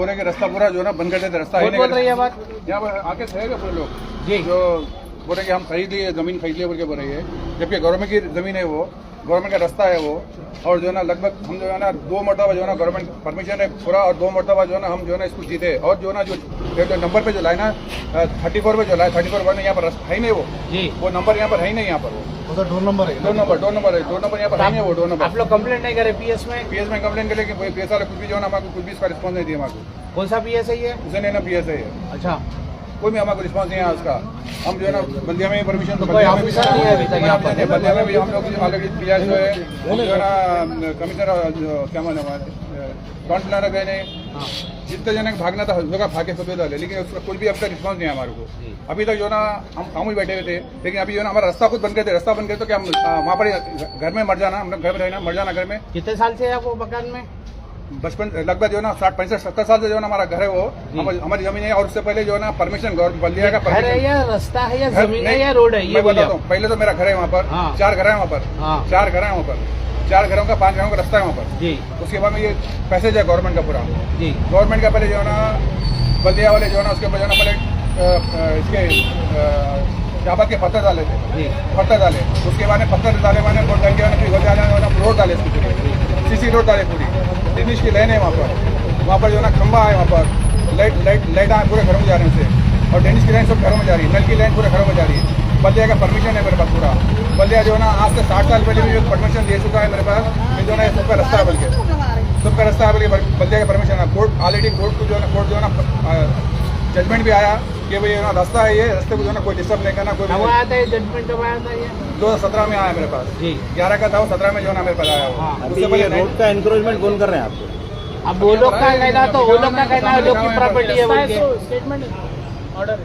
बोल रहे कि रास्ता पूरा जो है ना बंद कर देते, रास्ता ही नहीं बोल रही है बात। यहाँ पर आके सहेगा पूरे लोग जी। जो बोल रहे कि हम खरीद लिए, जमीन खरीद लिए बोल के बोल रही है, जबकि गवर्नमेंट की जमीन है, वो गवर्नमेंट का रास्ता है वो। और जो है ना लगभग हम जो है ना 2 मरतबा जो है ना गवर्नमेंट परमिशन है पूरा, और 2 मरतबा जो है ना हम जो है ना इसको जीते। और जो है ना जो नंबर पे जो लाए ना 34 पे जो लाए 34 वन यहाँ पर है ही नहीं वो नंबर यहाँ पर है ही नहीं, यहाँ पर वो तो 2 नंबर है, 2 नंबर यहाँ पर है नहीं, वो 2 नंबर। आप लोग कंप्लेंट नहीं करे पीएस में कंप्लेन करे कि पीएस वाले कुछ भी जो है ना हमारे कुछ भी इसका रिस्पॉन्स नहीं दिया हमारे। कौन सा पीएस है ये? उसे नहीं ना पीएस है ये। अच्छा, कोई भी हमारा रिस्पॉन्स नहीं है उसका। हम जो है ना बल्दिया में परमिशन तो कोई ऑफिसर नहीं है अभी तक यहाँ पर? बल्दिया में भी हम लोग ऑलरेडी पीआर जो है कमिश्नर क्या माने फ्रंट प्लानर गए नहीं, जितने जने भागना था उसका भागे सब डाले, लेकिन उसका कोई भी अब तक रिस्पॉन्स नहीं है हमारे को। अभी तक जो ना हम खामोश बैठे हुए थे, लेकिन अभी जो ना हमारा रास्ता खुद बंद करते, रास्ता बंद करते तो क्या हम वहाँ पर घर में मर जाना, हम लोग घर में रहना, मर जाना घर में। कितने साल से है वो मकान में? बचपन लगभग जो है ना 60 65 70 साल से जो है ना हमारा घर है वो हमारी जमीन है। और उससे पहले जो है ना परमिशन गवर्नमेंट बल्दिया का घर है या रास्ता है या जमीन है या रोड है? ये बताता हूँ। पहले तो मेरा घर है वहाँ पर, 4 घर है वहाँ पर, 4 घर है वहाँ पर, 4 घरों का 5 घरों का रास्ता है वहाँ पर जी। उसके बाद में ये पैसेज है गवर्नमेंट का पूरा जी। गवर्नमेंट का पहले जो है ना बल्दिया वाले जो है ना उसके ऊपर जो है ना पहले इसके जाबा के पत्थर डाले थे, पत्थर डाले। उसके बाद में पत्थर डाले मैंने रोड डाले, सीसी रोड डाले पूरी, टेनिस की लाइन है वहाँ पर जो है ना खंबा है, वहाँ पर लाइट पूरे घरों में जा रहे हैं उसे, और टेनिस की लाइन सब घरों में जा रही है, नल की लाइन पूरे घरों में जा रही है। बल्दिया का परमिशन है मेरे पास पूरा। बल्दिया जो है ना आज से 60 साल पहले भी परमिशन दे चुका है मेरे पास, जो है ना सबका रास्ता है, बल्कि सबका रास्ता है, बल्कि बल्दिया का परमिशन है। कोर्ट ऑलरेडी कोर्ट को जो है ना जजमेंट भी आया कि भाई ना रास्ता है, ये रास्ते को जो है ना कोई डिस्टर्ब नहीं करना। कोई आया था जजमेंट कब आया था? ये 2017 में आया मेरे पास जी। 11 का था वो, 17 में जो है ना मेरे पास आया। उससे पहले रोड का एनक्रोचमेंट कौन कर रहे हैं आपको? अब वो लोग का कहना, तो वो लोग का कहना है लोग की प्रॉपर्टी है बोल के स्टेटमेंट ऑर्डर।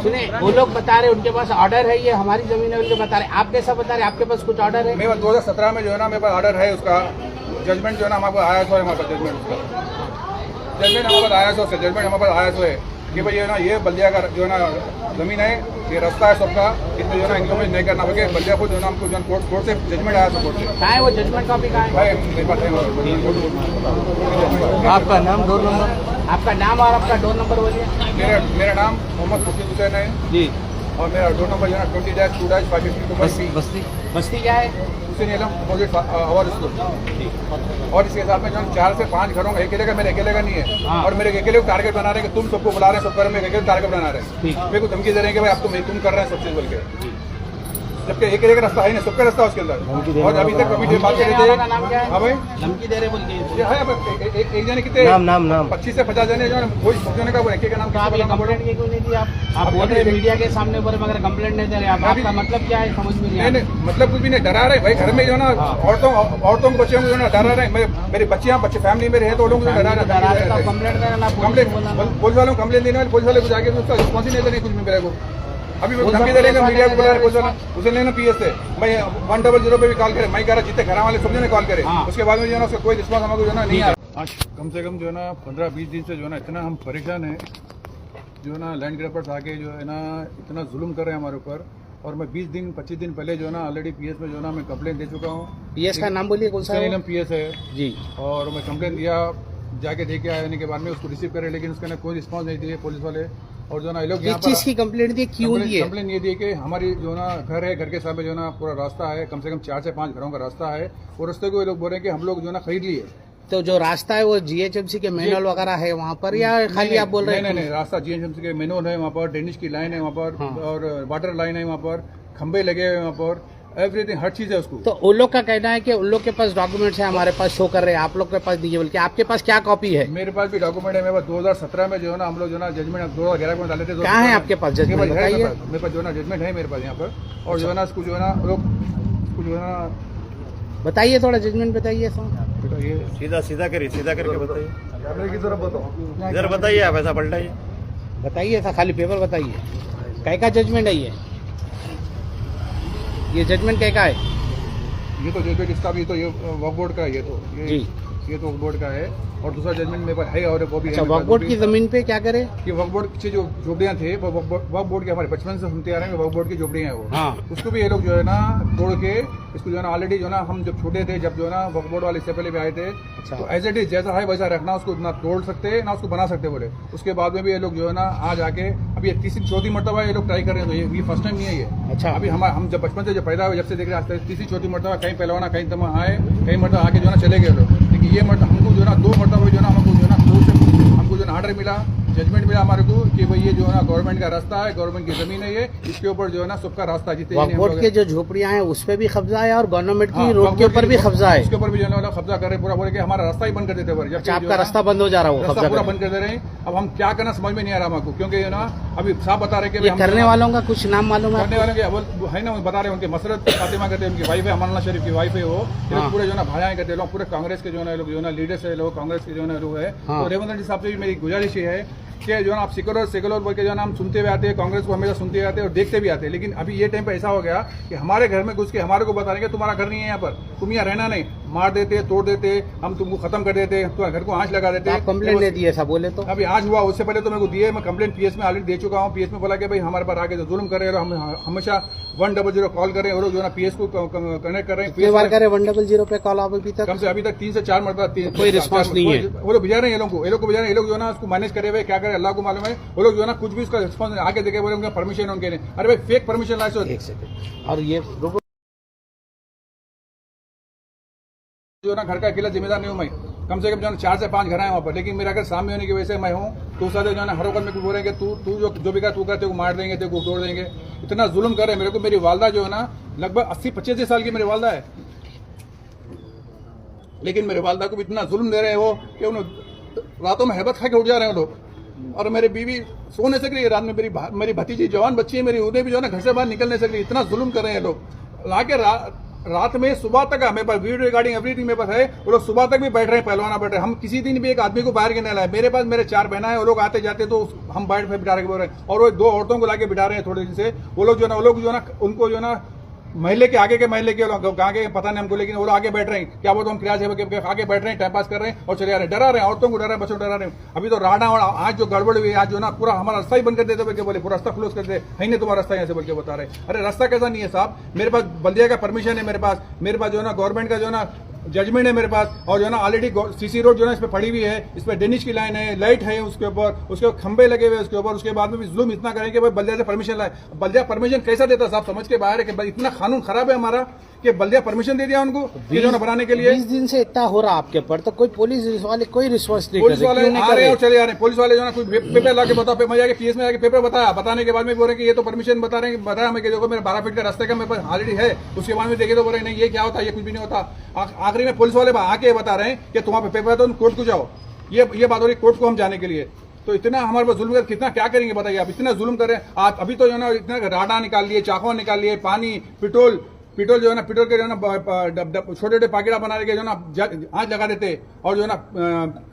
सुने, वो लोग बता रहे उनके पास ऑर्डर है, ये हमारी जमीन है, उनके बता रहे। आप कैसा बता रहे आपके पास कुछ ऑर्डर है? मेरे पास 2017 में जो है ना मेरे पास ऑर्डर है, उसका जजमेंट जो है ना हमारे पास आया था, हमारे पास जजमेंट हमारे पास आया था, उससे जजमेंट हमारे पास आया है कि भाई ये ना ये बल्दिया का जो है ना जमीन है, ये रास्ता है सबका, इसमें जो है ना इंक्रोच नहीं करना पड़ेगा। बल्दिया को जो है ना हमको जो कोर्ट से जजमेंट आया था, कोर्ट से। कहाँ है वो जजमेंट कॉपी? कहाँ है भाई मेरे पास है। आपका नाम, डोर नंबर? आपका नाम और आपका डोर नंबर बोलिए। मेरा नाम मोहम्मद खुर्शीद हुसैन है जी, और मेरा डोर नंबर जो है 20-2-552 बस्ती क्या है? हुसैन आलम अपोजिट आवर स्कूल। और इसके साथ में जो 4 से 5 घरों का अकेले का, मेरे अकेले का नहीं है। और मेरे अकेले को टारगेट बना रहे हैं कि तुम सबको बुला रहे हैं, सब घर में अकेले टारगेट बना रहे हैं, मेरे को धमकी दे रहे हैं कि भाई आप तुम कर रहे हैं सब चीज बोल के, जबकि एक का रास्ता है नहीं, सबका रास्ता उसके अंदर। और अभी तक कमिटी बात कर रहे थे। हाँ भाई, धमकी दे रहे बोल के एक जने कितने नाम 25 से 50 जने जो है कोई सोचने का एक नाम। आप ये कंप्लेंट क्यों नहीं दी? आप बोल रहे मीडिया के सामने बोले मगर कंप्लेंट नहीं दे रहे आप, आपका मतलब क्या है? समझ में नहीं। मतलब कुछ भी नहीं, डरा रहे भाई। घर में जो है ना औरतों को बच्चों को जो है ना डरा रहे। मेरी बच्चियाँ बच्चे फैमिली में रहे तो लोग डरा रहे। कंप्लेंट करना, पुलिस वालों को कंप्लेंट देने वाले पुलिस वाले को जाके उसका रिस्पॉन्स ही नहीं देने कुछ भी मेरे को। अभी धमकी दे रहे मीडिया को बुला रहे, उसे लेना पीएस से भाई 100 पे भी कॉल करे, मैं कह रहा जितने घर वाले सब ने कॉल करे। उसके बाद में जो है ना उसका कोई रिस्पॉन्स हमको जो है ना नहीं आया। आज कम से कम जो है ना 15-20 दिन से जो है ना इतना हम परेशान है, जो है ना लैंड ग्रैबर्स आके जो है ना इतना जुल्म कर रहे हैं हमारे ऊपर। और मैं 20-25 दिन पहले जो है ना ऑलरेडी पीएस में जो है ना मैं कंप्लेंट दे चुका हूँ। पीएस का नाम बोलिए कौन सा है? पीएस है जी। और मैं कंप्लेंट दिया, जाके देके आने के बाद में उसको रिसीव करे, लेकिन उसका कोई रिस्पॉन्स नहीं दिए पुलिस वाले। और जो ना लोग किस चीज की कंप्लेंट दी, क्यों दिए? कंप्लेंट ये दी कि हमारी जो ना घर है, घर के सामने जो ना पूरा रास्ता है, कम से कम 4 से 5 घरों का रास्ता है, और रास्ते को ये लोग बोल रहे हैं कि हम लोग जो ना खरीद लिए। तो जो रास्ता है वो जीएचएमसी के मैनुअल वगैरह है वहाँ पर, या खाली आप बोल रहे हैं? नहीं, रास्ता जीएचएमसी के मैनुअल है वहाँ पर, ड्रेनेज की लाइन है वहाँ पर, और वाटर लाइन है वहाँ पर, खंबे लगे हुए वहाँ पर, एवरीथिंग हर चीज है उसको। तो उन लोग का कहना है कि उन लोग के पास डॉक्यूमेंट्स है, हमारे पास शो कर रहे हैं, आप लोग के पास दीजिए बोल के। आपके पास क्या कॉपी है? मेरे पास भी डॉक्यूमेंट है। मेरे पास 2017 में जो है ना हम लोग जो ना जजमेंट 2011 में डाले थे। कहाँ है आपके पास जजमेंट? मेरे पास जो है ना जजमेंट है मेरे पास यहाँ पर। और जो है ना उसको जो है ना लोग जो है ना बताइए, थोड़ा जजमेंट बताइए। सीधा करके बताइए, इधर बताइए, आप ऐसा पलटाइए, बताइए, ऐसा खाली पेपर बताइए। कै का जजमेंट है ये जजमेंट कै का है? ये तो जजमेंट इसका भी तो ये वक्फ बोर्ड का है, ये तो जी। ये तो वक्फ बोर्ड का है और दूसरा जजमेंट मेरे पास है और वो भी अच्छा, वक्फ बोर्ड की जमीन पे क्या करे कि वक्फ बोर्ड की जो झोपड़ियां थे वो वक्फ बोर्ड के हमारे बचपन से सुनते आ रहे हैं वक्फ बोर्ड की झोपड़ियां हैं वो, हाँ। उसको भी ये लोग जो है ना तोड़ के इसको जो है ना ऑलरेडी जो है ना हम जब छोटे थे जब जो है ना वक्फ बोर्ड वाले इससे पहले भी आए थे अच्छा। तो एज इट इज जैसा है वैसा रखना, उसको ना तोड़ सकते ना उसको बना सकते बोले। उसके बाद में भी ये लोग जो है ना आज आके अभी तीसरी चौथी मरतबा ये लोग ट्राई कर रहे हैं, तो ये फर्स्ट टाइम नहीं है ये। अच्छा। अभी हम जब बचपन से जब पैदा हुए जब से देख रहे हैं तीसरी चौथी मरतबा कहीं पहलवाना कहीं तमा आए कहीं मरतबा आके जो है ना चले गए लोग, लेकिन ये मरतबा हमको जो है ना 2 मरतबा जो है ना हमको जो है ना कोर्ट से हमको जो है ना ऑर्डर मिला, जजमेंट मिला हमारे को कि भाई ये जो है ना गवर्नमेंट का रास्ता है, गवर्नमेंट की जमीन है ये, इसके ऊपर जो है ना सबका रास्ता जितने वक्फ बोर्ड के जो झोपड़ियां हैं उस पे भी कब्जा है और गवर्नमेंट की रोड के ऊपर भी कब्जा है, उसके ऊपर भी जो है ना कब्जा कर रहे पूरा बोले कि हमारा रास्ता ही बंद कर देते हैं। अच्छा, आपका रास्ता बंद हो जा रहा है, रास्ता पूरा बंद कर दे रहे हैं। अब हम क्या करना समझ में नहीं आ रहा हमको, क्योंकि ना अभी साफ बता रहे कि करने वालों का कुछ नाम मालूम है, करने वालों के है ना बता रहे हैं, उनके मसरत फातिमा करते हैं, उनकी वाइफ है अमरना शरीफ की वाइफ है वो, पूरे जो है ना भाया करते लोग, पूरे कांग्रेस के जो है लोग जो है ना लीडर्स है लोग, कांग्रेस के जो है लोग है। तो रेवंत रेड्डी साहब से भी मेरी गुजारिश ये है कि जो है आप सेकुलर बोल के जो है हम सुनते हुए आते हैं, कांग्रेस को हमेशा सुनते आते हैं और देखते भी आते हैं, लेकिन अभी ये टाइम पे ऐसा हो गया कि हमारे घर में घुस के हमारे को बता रहे हैं तुम्हारा घर नहीं है यहाँ पर, तुम यहाँ रहना नहीं, मार देते तोड़ देते, हम तुमको खत्म कर देते, तुम्हारे घर को आंच लगा देते। आप कंप्लेंट दे दिए ऐसा बोले तो? अभी आज हुआ, उससे पहले तो मेरे को दिए, मैं कंप्लेंट पीएस में ऑलरेडी दे चुका हूँ। पीएस में बोला कि भाई हमारे पास आगे जो जुल्म कर रहे हैं, हम हमेशा 100 कॉल कर रहे हैं और जो है ना पीएस को कनेक्ट कर रहे हैं। कितनी बार करे 100 पे कॉल अभी तक? कम से अभी तक 3 से 4 मरतबा कोई रिस्पांस नहीं है। वो लोग भिजा रहे हैं ये लोग को भिजा रहे हैं, ये लोग जो है ना उसको मैनेज करे हुए क्या करे अल्लाह को मालूम है। वो लोग जो है ना कुछ भी उसका रिस्पॉन्स आगे देखे बोले उनका परमिशन उनके नहीं, अरे भाई फेक परमिशन लाए। एक सेकंड, और ये जो ना घर का अकेला जिम्मेदार नहीं हूँ मैं, कम से कम जो है 4 से 5 घर हैं वहाँ पर, लेकिन मेरा घर सामने होने की वजह से मैं हूँ तो उस जो है ना हर वक्त मेरे को बोल रहे हैं कि तू जो भी कर तू कर, तेरे को मार देंगे, तेरे को तोड़ देंगे, इतना जुल्म कर रहे हैं मेरे को। मेरी वालदा जो है ना लगभग 80-85 साल की मेरी वालदा है, लेकिन मेरे वालदा को भी इतना जुल्म दे रहे हैं वो कि उन रातों में हैबत खा के उठ जा रहे हैं लोग। और मेरी बीवी सो नहीं सक रही है रात में, मेरी भतीजी जवान बच्ची है मेरी, उन्हें भी जो है ना घर से बाहर निकल नहीं सक रही, इतना जुल्म कर रहे हैं लोग। लाके रात में सुबह तक मेरे पास वीडियो रिकॉर्डिंग एवरीथिंग मेरे पास है, वो लोग सुबह तक भी बैठ रहे हैं, पहलवाना बैठ रहे हैं। हम किसी दिन भी एक आदमी को बाहर के नहीं लाए, मेरे पास मेरे 4 बहना है, वो लोग आते जाते तो हम बैठ बिठा रहे बोल रहे हैं, और वो 2 औरतों को लाके बिठा रहे हैं थोड़े दिन से। वो लोग जो है ना उनको जो है ना महल्ले के आगे के महल्ले के लोग आगे पता नहीं हमको, लेकिन वो लोग आगे बैठ रहे हैं, क्या बोलते हम क्रियाज है आगे बैठ रहे हैं, टाइम पास कर रहे हैं और चले आ रहे हैं, डरा रहे हैं, औरतों को डरा रहे हैं, बच्चों को डरा रहे हैं। अभी तो राडा और आज जो गड़बड़ हुई आज जो ना पूरा हमारा रास्ता ही बंद कर देते बोल बोले, पूरा रास्ता क्लोज कर दे, है नहीं तुम्हारा रास्ता यहाँ से बोल के बता रहे। अरे रास्ता कैसा नहीं है साहब, मेरे पास बल्दिया का परमिशन है, मेरे पास जो है ना गवर्नमेंट का जो है ना जजमेंट है मेरे पास, और जो है ना ऑलरेडी सीसी रोड जो है इस पे पड़ी हुई है, इस पे डेनिश की लाइन है, लाइट है उसके ऊपर, उसके खंबे लगे हुए उसके ऊपर। उसके बाद में भी जुल्म इतना करें कि भाई बल्दिया से परमिशन लाए, बल्दिया परमिशन कैसा देता साहब समझ के बाहर है कि इतना कानून खराब है हमारा कि बल्दिया परमिशन दे दिया उनको जो बनाने के लिए। 20 दिन से इतना हो रहा आपके पर, तो कोई पुलिस वाले कोई रिस्पॉन्स नहीं, पुलिस वाले आ रहे हैं और चले आ रहे हैं। पुलिस वाले जो है कोई पेपर ला के बताओ, मैं जाके पीएस में जाके पेपर बताया, बताने के बाद में बोल रहे हैं कि ये तो परमिशन बता रहे हैं, बताया हमें कि देखो मेरा 12 फीट का रास्ते का मेरे पास ऑलरेडी है। उसके बाद में देखे तो बोल रहे नहीं ये क्या होता है, ये कुछ भी नहीं होता। आखिरी में पुलिस वाले आके बता रहे हैं कि तुम्हारे पेपर है तो कोर्ट को जाओ, ये बात हो रही कोर्ट को हम जाने के लिए। तो इतना हमारे पास जुल्म कर कितना क्या करेंगे बताइए आप, इतना जुल्म कर रहे हैं आप। अभी तो जो है ना इतना राडा निकाल लिए, चाकू निकाल लिए, पानी पेट्रोल जो है ना पेट्रोल के जो है ना छोटे छोटे पैकेट बना के जो है ना आँच लगा देते, और जो है ना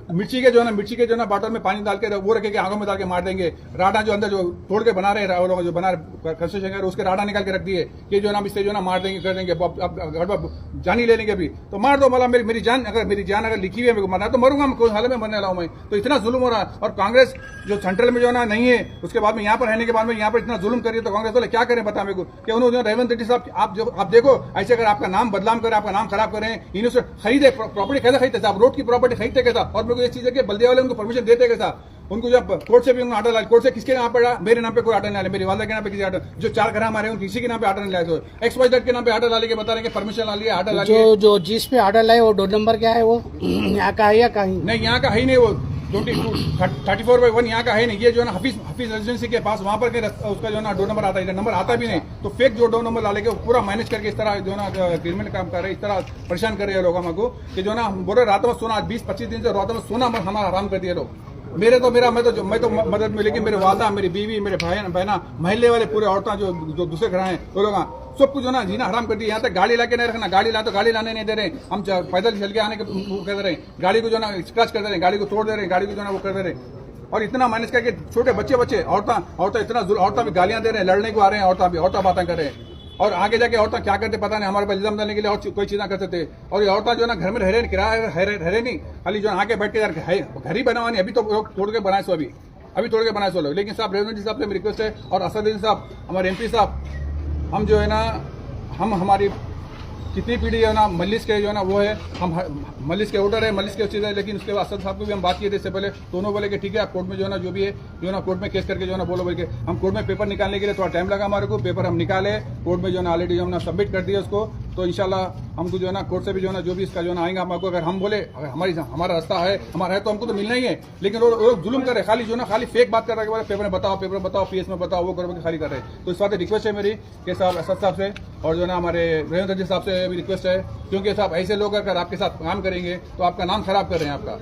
मिर्ची के जो है ना बॉटल में पानी डाल के वो रखे के आंखों में डाल के मार देंगे। राडा जो अंदर जो तोड़ के बना रहे हैं जो बना रहे कंस्ट्रक्शन उसके राडा निकाल के रख दिए कि जो है ना इससे जो है ना मार देंगे कर देंगे, अब जानी ले लेंगे अभी तो मार दो, मतलब मेरी जान अगर लिखी हुई है मेरे को मरना तो मरूंगा, मैं कोई हाल में मरने वाला हूं मैं। तो इतना जुल्म हो रहा है, और कांग्रेस जो सेंट्रल में जो है ना नहीं है, उसके बाद में यहाँ पर रहने के बाद में यहाँ पर इतना जुल्म करिए तो कांग्रेस वाले क्या करें बता मेरे को कि उन्होंने रेवंत रेड्डी साहब आप देखो ऐसे अगर आपका नाम बदनाम करें, आपका नाम खराब करें, इन्हों से खरीदे प्रॉपर्टी कैसे खरीदते आप, रोड की प्रॉपर्टी खरीदते कैसा। और मेरे को ये चीज है कि बल्दिया वाले उनको परमिशन देते कैसा, उनको जब कोर्ट से भी उन्होंने ऑर्डर लाया, कोर्ट से किसके नाम पे आया, मेरे नाम पे कोई ऑर्डर नहीं आया, मेरी वालदा के नाम पे किसी ऑर्डर, जो 4 घर हमारे हैं किसी के नाम पे ऑर्डर नहीं लाए, तो XYZ के नाम पे ऑर्डर लाने के बता रहे हैं परमिशन ला लिया, ऑर्डर ला लिया। जो जिस पे ऑर्डर लाए वो डोर नंबर क्या है, वो यहाँ का है या कहीं नहीं, यहाँ का है ही नहीं, वो 34/1 यहाँ का है नहीं। ये जो है ना हफीज रेजिडेंसी के पास वहां पर उसका जो है ना डोर नंबर आता है, नंबर आता भी नहीं, तो फेक जो डोर नंबर ला लेके पूरा मैनेज करके इस तरह जो है ना क्रिमिनल काम कर रहे हैं, इस तरह परेशान कर रहे हैं लोग हमको कि जो है ना बोल रहे रातों में सोना 20-25 दिन से रातों में सोना हमारा आराम कर दिए लोग। मैं तो मदद में, लेकिन मेरे वादा, मेरी बीवी, मेरे भाई बहना, महल्ले वाले पूरे औरतें जो दूसरे घर हैं वो लोग सब कुछ जो ना जीना हराम कर दिया। यहाँ तक गाड़ी लाके नहीं रखना, गाड़ी ला तो गाड़ी लाने नहीं दे रहे, हम पैदल चल के आने के कर रहे हैं, गाड़ी को जो ना स्क्रैच कर दे रहे हैं, गाड़ी को तोड़ दे रहे हैं, गाड़ी को जो ना वो कर दे रहे हैं। और इतना मैनेज करके छोटे बच्चे औरतें इतना औरतें भी गालियां दे रहे हैं, लड़ने को आ रहे हैं, औरतें बातें कर रहे हैं। और आगे जाके औरतें क्या करते पता नहीं, हमारे पर इल्जाम डालने के लिए और कोई चीज़ ना करते थे। और ये औरतें जो है ना घर में रह रहे, किराया रह रहे नहीं, खाली जो है आके बैठ के यार घर ही बनावा नहीं, अभी तो तोड़ के बनाए सो, अभी तोड़ के बनाए सो लोग। लेकिन साहब रेवंत जी साहब से मेरी रिक्वेस्ट है, और असदुद्दीन साहब हमारे MP साहब, हम जो है ना, हम हमारी कितनी पीढ़ी है ना मलिस के जो है ना वो है, हम मलिस के ऑर्डर है, मलिस के चीज़ है। लेकिन उसके बाद असद साहब को भी हम बात किए थे इससे पहले, दोनों बोले कि ठीक है आप कोर्ट में जो है ना जो भी है जो है ना कोर्ट में केस करके जो है ना बोलो बोल के। हम कोर्ट में पेपर निकालने के लिए थोड़ा टाइम लगा हमारे को, पेपर हम निकाले कोर्ट में जो है ना ऑलरेडी जो हमने सबमिट कर दिया उसको। तो इंशाल्लाह हमको जो है ना कोर्ट से भी जो है ना जो भी इसका जो है ना आएंगे हमको। अगर हम बोले अगर हमारा रास्ता है, हमारा है तो हमको तो मिलना ही है। लेकिन वो लोग जुल्म कर रहे, खाली जो है ना खाली फेक बात कर रहे हैं, पेपर में बताओ PS में बताओ, वो कर खाली कर रहे हैं। तो इस बात रिक्वेस्ट है मेरी कि साहब असद साहब से और जो है ना हमारे रेवंत जी साहब से भी रिक्वेस्ट है, क्योंकि साहब ऐसे लोग अगर आपके साथ काम करेंगे तो आपका नाम खराब कर रहे हैं आपका।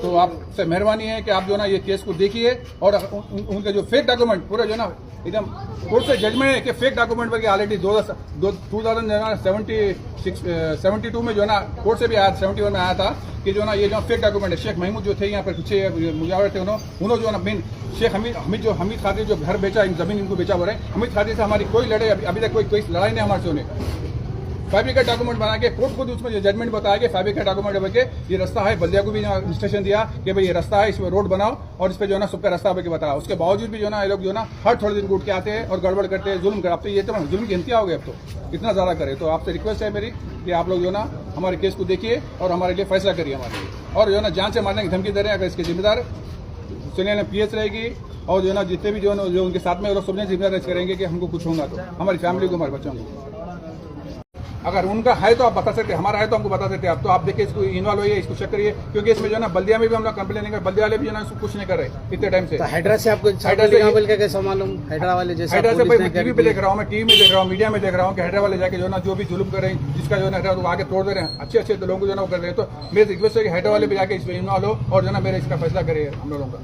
तो आपसे मेहरबानी है कि आप जो ना ये केस को देखिए, और उनके जो फेक डॉक्यूमेंट पूरा जो ना एकदम कोर्ट से जजमेंट है कि फेक डॉक्यूमेंट बल्कि ऑलरेडी 2072 में जो ना कोर्ट से भी आया, 71 में आया था कि जो ना ये जो फेक डॉक्यूमेंट है, शेख महमूद जो थे यहाँ पर पीछे मुजावर थे, उन्होंने जो ना मेन शेख हमीद खातिर जो घर बेचा, जमीन इनको बेचा हो रहे हैं, हमीद खातिर से हमारी कोई लड़ाई अभी तक कोई लड़ाई नहीं हमारे से उन्हें फैब्रिकेट डॉक्यूमेंट बना के कोर्ट खुद उसमें जो जजमेंट बताया कि फैब्रिकेट डॉक्यूमेंट बना के ये रास्ता है, बल्दिया को भी इंस्ट्रक्शन दिया कि भाई ये रास्ता है, इसमें रोड बनाओ और इस पे जो है ना सबका रास्ता बना के बताया। उसके बावजूद भी जो ना ये लोग जो ना हर थोड़े दिन उठ के आते हैं और गड़बड़ करते हैं, जुल्म करते हैं। ये तो जुल्म की इंतहा हो गए अब तो, इतना ज्यादा करे। तो आपसे रिक्वेस्ट है मेरी कि आप लोग जो ना हमारे केस को देखिए और हमारे लिए फैसला करिए हमारे लिए, और जो है ना जान से मारने की धमकी दे रहे हैं, अगर इसके जिम्मेदार सुनिए PS रहेगी और जो है ना जितने भी जो उनके साथ में लोग सबने जिम्मेदार करेंगे कि हमको कुछ होगा तो हमारी फैमिली को, हमारे बच्चों को। अगर उनका है तो आप बता सकते, हमारा है तो हमको बता सकते। आप तो आप देखिए, इसको इन्वॉल्व होइए, इसको चेक करिए, क्योंकि इसमें जो है ना बल्दिया में भी हम लोग कंप्लेन नहीं कर, बल्दिया वाले भी जो है इसको कुछ नहीं कर रहे इतने टाइम से। तो हैदरा से आपको कैसा मालूम? हैदरा वाले जैसे हैदरा से टीवी पे देख रहा हूँ, मैं टीवी में देख रहा हूँ, मीडिया में देख रहा हूँ कि हैदरा वाले जाके जो है ना जो भी जुल्म कर रहे हैं, जिसका जो है ना वो आगे तोड़ दे रहे हैं, अच्छे लोगों को जो है ना वो कर रहे हैं। तो मेरी रिक्वेस्ट है कि हैदरा वाले भी जाके इसमें इन्वॉल्व हो और जो है ना मेरे इसका फैसला करिए हम लोगों का।